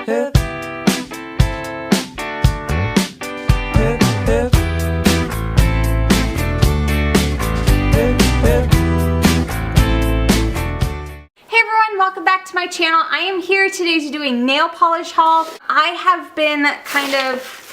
Welcome back to my channel. I am here today to do a nail polish haul. I have been kind of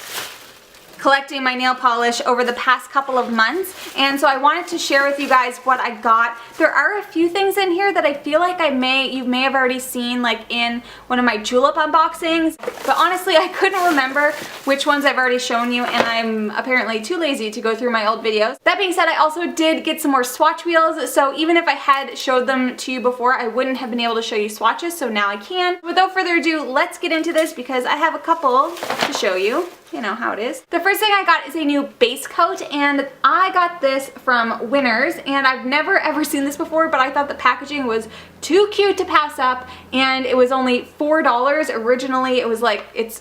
collecting my nail polish over the past couple of months, and so I wanted to share with you guys what I got. There are a few things in here that I feel like you may have already seen, like in one of my Julep unboxings, but honestly I couldn't remember which ones I've already shown you, and I'm apparently too lazy to go through my old videos. That being said, I also did get some more swatch wheels, so even if I had showed them to you before, I wouldn't have been able to show you swatches, so now I can. Without further ado, let's get into this because I have a couple to show you. You know how it is. The first thing I got is a new base coat, and I got this from Winners, and I've never ever seen this before, but I thought the packaging was too cute to pass up, and it was only $4. Originally it's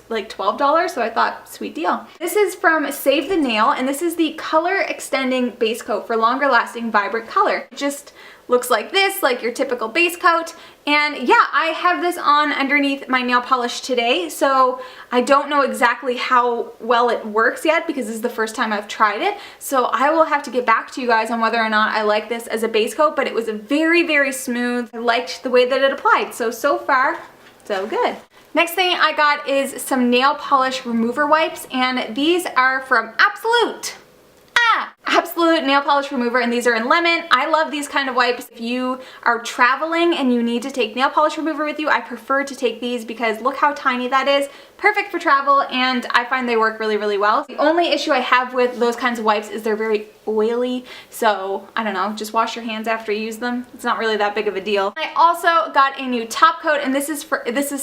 like $12, so I thought, sweet deal. This is from Save the Nail, and this is the color extending base coat for longer lasting vibrant color. It just looks like this, like your typical base coat. And yeah, I have this on underneath my nail polish today, so I don't know exactly how well it works yet because this is the first time I've tried it. So I will have to get back to you guys on whether or not I like this as a base coat, but it was very, very smooth. I liked the way that it applied. So far, so good. Next thing I got is some nail polish remover wipes, and these are from Absolute. Absolute nail polish remover, and these are in lemon. I love these kind of wipes. If you are traveling and you need to take nail polish remover with you, I prefer to take these because look how tiny that is. Perfect for travel, and I find they work really, really well. The only issue I have with those kinds of wipes is they're very oily, so I don't know, just wash your hands after you use them. It's not really that big of a deal. I also got a new top coat, and this is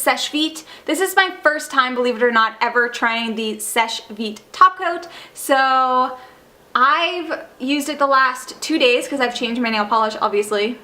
Seche Vite. This is my first time, believe it or not, ever trying the Seche Vite top coat. So I've used it the last 2 days because I've changed my nail polish obviously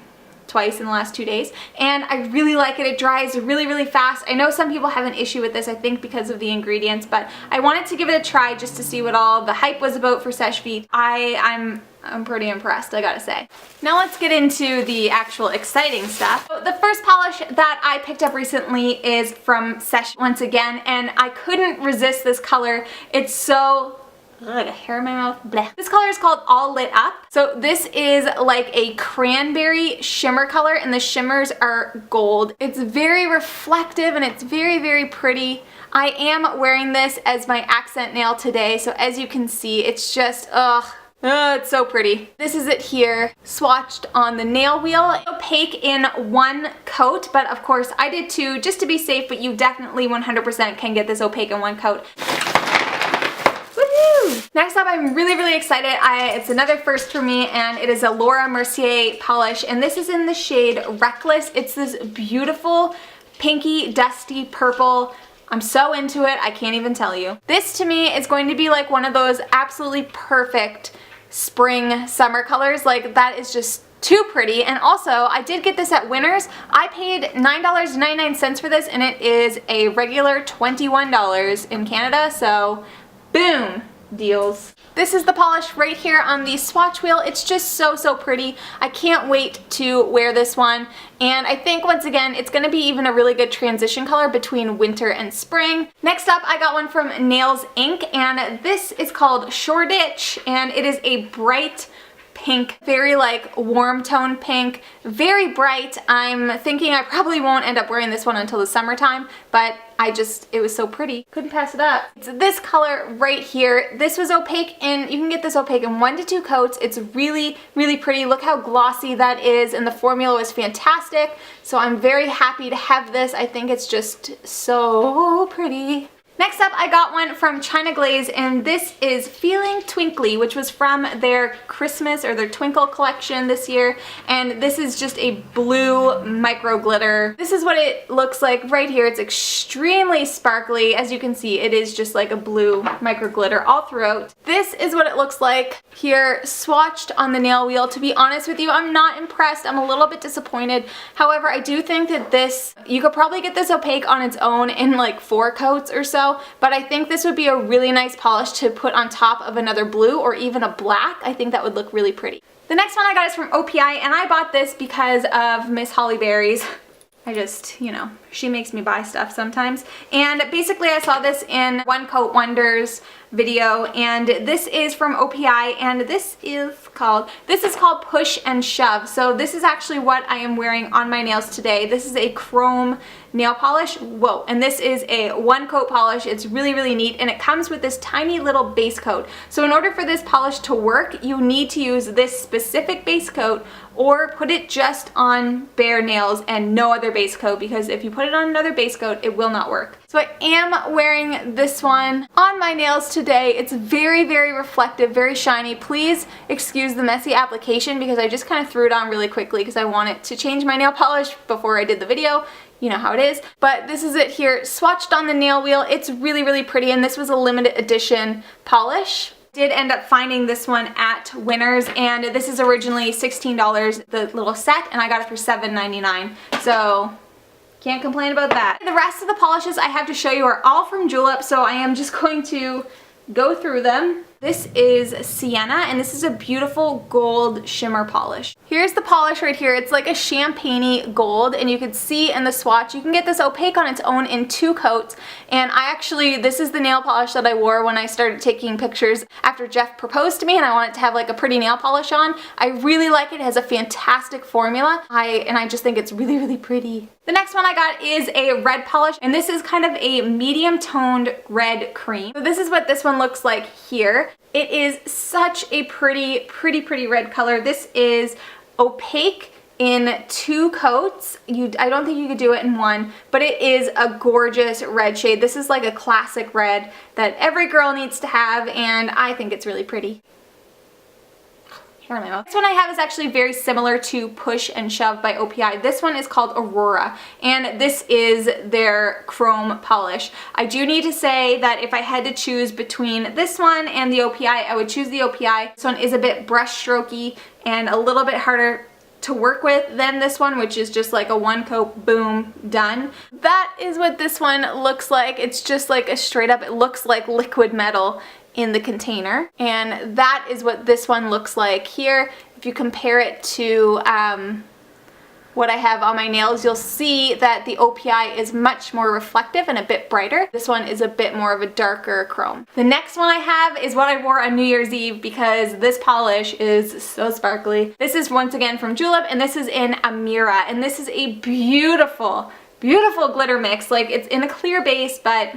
twice in the last 2 days, and I really like it. It dries really, really fast. I know some people have an issue with this, I think because of the ingredients, but I wanted to give it a try just to see what all the hype was about for Seche Vite. I'm pretty impressed, I gotta say. Now let's get into the actual exciting stuff. So the first polish that I picked up recently is from Seche once again, and I couldn't resist this color. It's so ugh, hair in my mouth. Blech. This color is called All Lit Up. So this is like a cranberry shimmer color, and the shimmers are gold. It's very reflective and it's very, very pretty. I am wearing this as my accent nail today, so as you can see, it's just, it's so pretty. This is it here, swatched on the nail wheel. Opaque in one coat, but of course I did too, just to be safe, but you definitely 100% can get this opaque in one coat. Next up, I'm really, really excited. It's another first for me, and it is a Laura Mercier polish, and this is in the shade Reckless. It's this beautiful pinky, dusty purple. I'm so into it, I can't even tell you. This to me is going to be like one of those absolutely perfect spring, summer colors. Like, that is just too pretty. And also, I did get this at Winners. I paid $9.99 for this, and it is a regular $21 in Canada, so boom. Deals. This is the polish right here on the swatch wheel. It's just so, so pretty. I can't wait to wear this one, and I think once again it's going to be even a really good transition color between winter and spring. Next up, I got one from Nails Inc, and this is called Shoreditch, and it is a bright pink, very like warm tone pink, very bright. I'm thinking I probably won't end up wearing this one until the summertime, but it was so pretty. Couldn't pass it up. It's this color right here. This was opaque, and you can get this opaque in 1 to 2 coats. It's really, really pretty. Look how glossy that is, and the formula was fantastic. So I'm very happy to have this. I think it's just so pretty. Next up, I got one from China Glaze, and this is Feeling Twinkly, which was from their Christmas or their Twinkle collection this year, and this is just a blue micro glitter. This is what it looks like right here. It's extremely sparkly. As you can see, it is just like a blue micro glitter all throughout. This is what it looks like here, swatched on the nail wheel. To be honest with you, I'm not impressed. I'm a little bit disappointed. However, I do think that this, you could probably get this opaque on its own in like 4 coats or so, but I think this would be a really nice polish to put on top of another blue or even a black. I think that would look really pretty. The next one I got is from OPI, and I bought this because of Miss Holly Berry's I just, you know, she makes me buy stuff sometimes. And basically I saw this in One Coat Wonders video, and this is from OPI, and this is called Push and Shove. So this is actually what I am wearing on my nails today. This is a chrome nail polish. Whoa, and this is a one coat polish. It's really, really neat, and it comes with this tiny little base coat. So in order for this polish to work, you need to use this specific base coat or put it just on bare nails and no other base coat, because if you put it on another base coat, it will not work. So I am wearing this one on my nails today. It's very, very reflective, very shiny. Please excuse the messy application because I just kind of threw it on really quickly because I wanted to change my nail polish before I did the video. You know how it is. But this is it here, swatched on the nail wheel. It's really, really pretty, and this was a limited edition polish. Did end up finding this one at Winners, and this is originally $16, the little set, and I got it for $7.99. So can't complain about that. The rest of the polishes I have to show you are all from Julep, so I am just going to go through them. This is Sienna, and this is a beautiful gold shimmer polish. Here's the polish right here. It's like a champagne-y gold, and you can see in the swatch, you can get this opaque on its own in 2 coats. And this is the nail polish that I wore when I started taking pictures after Jeff proposed to me, and I wanted to have like a pretty nail polish on. I really like it. It has a fantastic formula. I just think it's really, really pretty. The next one I got is a red polish, and this is kind of a medium toned red cream. So this is what this one looks like here. It is such a pretty red color. This is opaque in 2 coats. I don't think you could do it in 1, but it is a gorgeous red shade. This is like a classic red that every girl needs to have, and I think it's really pretty. Hair in my mouth. This one I have is actually very similar to Push and Shove by OPI. This one is called Aurora, and this is their chrome polish. I do need to say that if I had to choose between this one and the OPI, I would choose the OPI. This one is a bit brush strokey and a little bit harder to work with than this one, which is just like a one coat, boom, done. That is what this one looks like. It's just like a straight up, it looks like liquid metal in the container, and that is what this one looks like here. If you compare it to what I have on my nails, you'll see that the OPI is much more reflective and a bit brighter. This one is a bit more of a darker chrome. The next one I have is what I wore on New Year's Eve because this polish is so sparkly. This is once again from Julep, and this is in Amira, and this is a beautiful, beautiful glitter mix. Like, it's in a clear base, but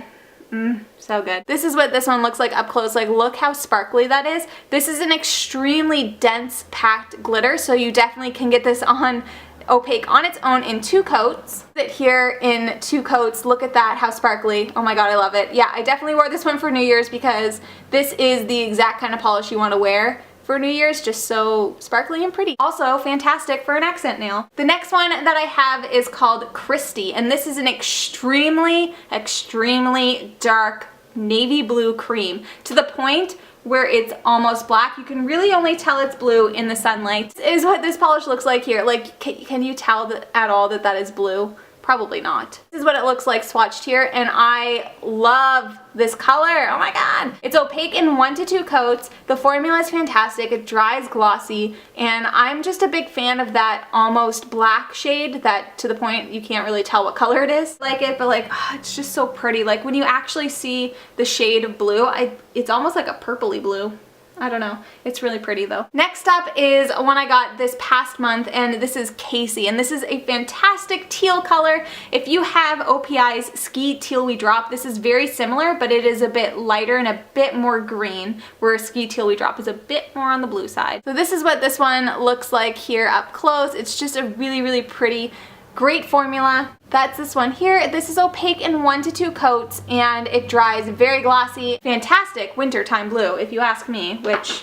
so good. This is what this one looks like up close. Like, look how sparkly that is. This is an extremely dense packed glitter, so you definitely can get this on opaque on its own in 2 coats. Sit here in 2 coats. Look at that, how sparkly. Oh my god, I love it. Yeah, I definitely wore this one for New Year's because this is the exact kind of polish you want to wear for New Year's, just so sparkly and pretty. Also fantastic for an accent nail. The next one that I have is called Christy, and this is an extremely, extremely dark navy blue cream, to the point where it's almost black. You can really only tell it's blue in the sunlight. This is what this polish looks like here. Like, can you tell at all that that is blue? Probably not. This is what it looks like swatched here, and I love this color. Oh my god. It's opaque in 1 to 2 coats. The formula is fantastic. It dries glossy, and I'm just a big fan of that almost black shade, that to the point you can't really tell what color it is. I like it, but like, oh, it's just so pretty. Like, when you actually see the shade of blue, it's almost like a purpley blue. I don't know. It's really pretty though. Next up is one I got this past month, and this is Casey, and this is a fantastic teal color. If you have OPI's Ski Teal We Drop, this is very similar, but it is a bit lighter and a bit more green, where Ski Teal We Drop is a bit more on the blue side. So this is what this one looks like here up close. It's just a really, really pretty, great formula. That's this one here. This is opaque in 1 to 2 coats, and it dries very glossy. Fantastic wintertime blue, if you ask me, which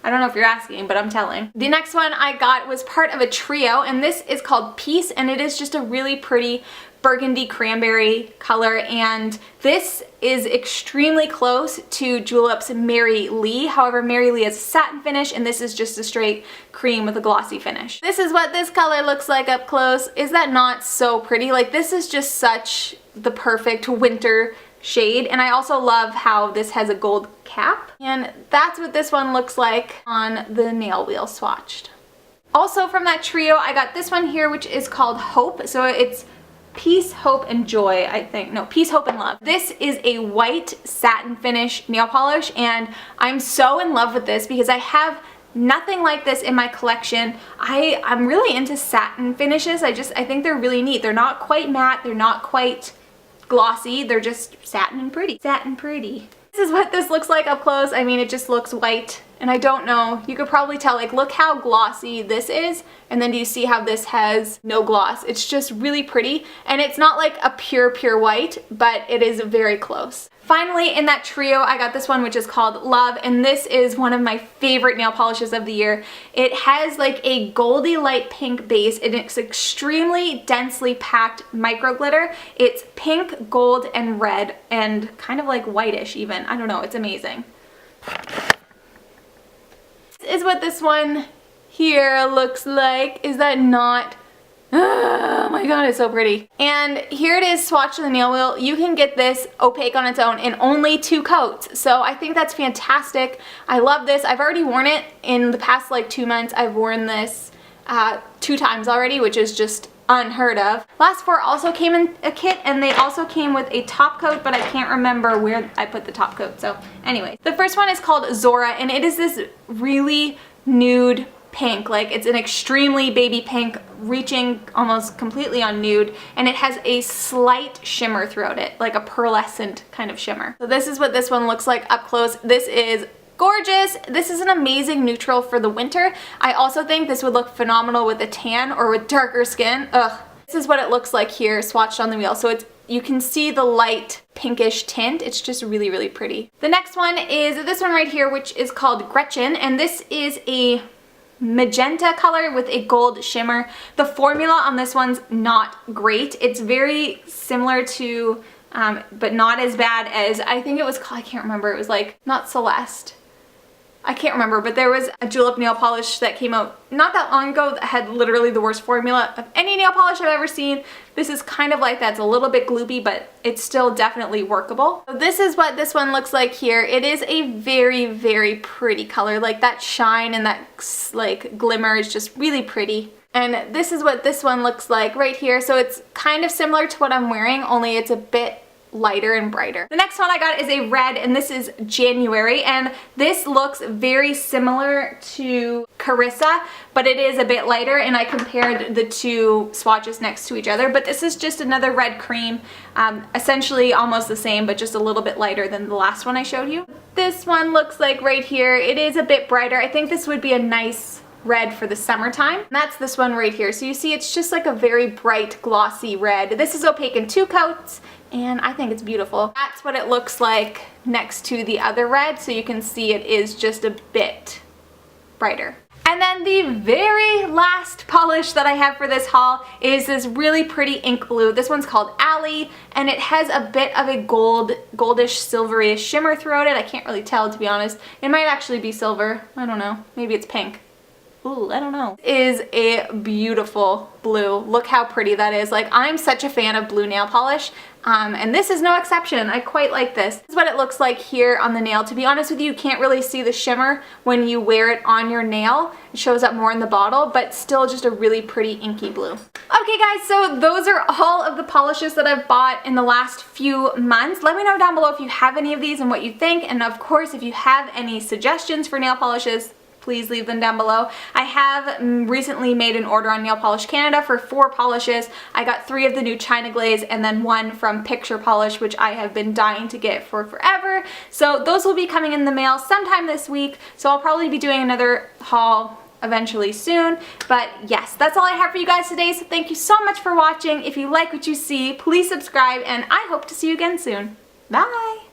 I don't know if you're asking, but I'm telling. The next one I got was part of a trio, and this is called Peace, and it is just a really pretty burgundy cranberry color, and this is extremely close to Julep's Mercier. However, Mercier is a satin finish, and this is just a straight cream with a glossy finish. This is what this color looks like up close. Is that not so pretty? Like, this is just such the perfect winter shade, and I also love how this has a gold cap, and that's what this one looks like on the nail wheel swatched. Also from that trio, I got this one here, which is called Hope. So it's Peace, Hope, and Joy, I think. No, Peace, Hope, and Love. This is a white satin finish nail polish, and I'm so in love with this because I have nothing like this in my collection. I'm really into satin finishes. I think they're really neat. They're not quite matte, they're not quite glossy, they're just satin and pretty. Satin pretty. This is what this looks like up close. I mean, it just looks white, and I don't know, you could probably tell, like, look how glossy this is, and then do you see how this has no gloss? It's just really pretty, and it's not like a pure white, but it is very close. Finally, in that trio, I got this one, which is called Love, and this is one of my favorite nail polishes of the year. It has like a goldy light pink base, and it's extremely densely packed micro glitter. It's pink, gold, and red, and kind of like whitish even. I don't know, it's amazing. This is what this one here looks like. Is that not? Oh my god, it's so pretty. And here it is swatched on the nail wheel. You can get this opaque on its own in only 2 coats. So I think that's fantastic. I love this. I've already worn it in the past like 2 months. I've worn this 2 times already, which is just unheard of. Last 4 also came in a kit, and they also came with a top coat, but I can't remember where I put the top coat. So anyway, the first one is called Zora, and it is this really nude pink. Like, it's an extremely baby pink, reaching almost completely on nude, and it has a slight shimmer throughout it, like a pearlescent kind of shimmer. So this is what this one looks like up close. This is gorgeous. This is an amazing neutral for the winter. I also think this would look phenomenal with a tan or with darker skin. Ugh. This is what it looks like here, swatched on the wheel. So you can see the light pinkish tint. It's just really pretty. The next one is this one right here, which is called Gretchen, and this is a magenta color with a gold shimmer. The formula on this one's not great. It's very similar to, but not as bad as, I think it was called, I can't remember, it was like, not Celeste. I can't remember, but there was a Julep nail polish that came out not that long ago that had literally the worst formula of any nail polish I've ever seen. This is kind of like that. It's a little bit gloopy, but it's still definitely workable. So this is what this one looks like here. It is a very pretty color. Like, that shine and that like glimmer is just really pretty. And this is what this one looks like right here. So it's kind of similar to what I'm wearing, only it's a bit lighter and brighter. The next one I got is a red, and this is January, and this looks very similar to Carissa, but it is a bit lighter, and I compared the 2 swatches next to each other, but this is just another red cream, essentially almost the same, but just a little bit lighter than the last one I showed you. This one looks like right here. It is a bit brighter. I think this would be a nice red for the summertime. And that's this one right here. So you see it's just like a very bright glossy red. This is opaque in 2 coats, and I think it's beautiful. That's what it looks like next to the other red, so you can see it is just a bit brighter. And then the very last polish that I have for this haul is this really pretty ink blue. This one's called Alley, and it has a bit of a goldish, silvery shimmer throughout it. I can't really tell, to be honest. It might actually be silver. I don't know. Maybe it's pink. Ooh, I don't know. It is a beautiful blue. Look how pretty that is. Like, I'm such a fan of blue nail polish, and this is no exception. I quite like this. This is what it looks like here on the nail. To be honest with you, you can't really see the shimmer when you wear it on your nail. It shows up more in the bottle, but still just a really pretty inky blue. Okay guys, so those are all of the polishes that I've bought in the last few months. Let me know down below if you have any of these and what you think, and of course if you have any suggestions for nail polishes, please leave them down below. I have recently made an order on Nail Polish Canada for 4 polishes. I got 3 of the new China Glaze and then 1 from Picture Polish, which I have been dying to get for forever. So those will be coming in the mail sometime this week. So I'll probably be doing another haul eventually soon. But yes, that's all I have for you guys today. So thank you so much for watching. If you like what you see, please subscribe, and I hope to see you again soon. Bye!